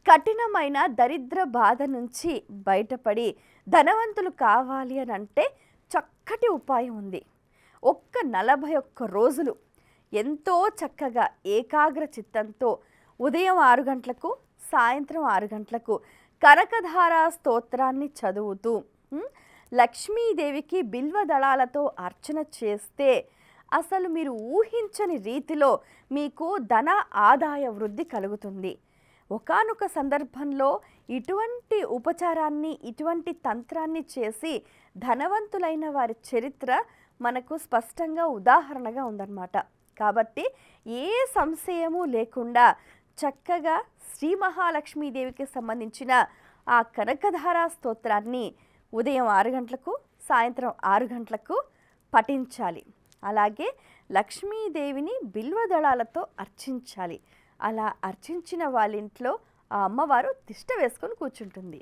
కఠినమైన దరిద్ర బాధ నుంచి బయటపడి ధనవంతులు కావాలి అని అంటే చక్కటి ఉపాయం ఉంది. ఒక్క 41 రోజులు ఎంతో చక్కగా ఏకాగ్ర చిత్తంతో ఉదయం 6 గంటలకు సాయంత్రం 6 గంటలకు కనకధార స్తోత్రాన్ని చదువుతూ లక్ష్మీదేవికి బిల్వ దళాలతో అర్చన చేస్తే అసలు మీరు ఊహించని రీతిలో మీకు ధన ఆదాయ వృద్ధి కలుగుతుంది. ఒకానొక సందర్భంలో ఇటువంటి ఉపచారాన్ని ఇటువంటి తంత్రాన్ని చేసి ధనవంతులైన వారి చరిత్ర మనకు స్పష్టంగా ఉదాహరణగా ఉందన్నమాట. కాబట్టి ఏ సంశయము లేకుండా చక్కగా శ్రీ మహాలక్ష్మీదేవికి సంబంధించిన ఆ కనకధార స్తోత్రాన్ని ఉదయం 6 గంటలకు సాయంత్రం 6 గంటలకు పఠించాలి. అలాగే లక్ష్మీదేవిని బిల్వదళాలతో అర్చించాలి. అలా అర్చించిన వాళ్ళ ఇంట్లో ఆ అమ్మవారు తిష్ట వేసుకొని కూర్చుంటుంది.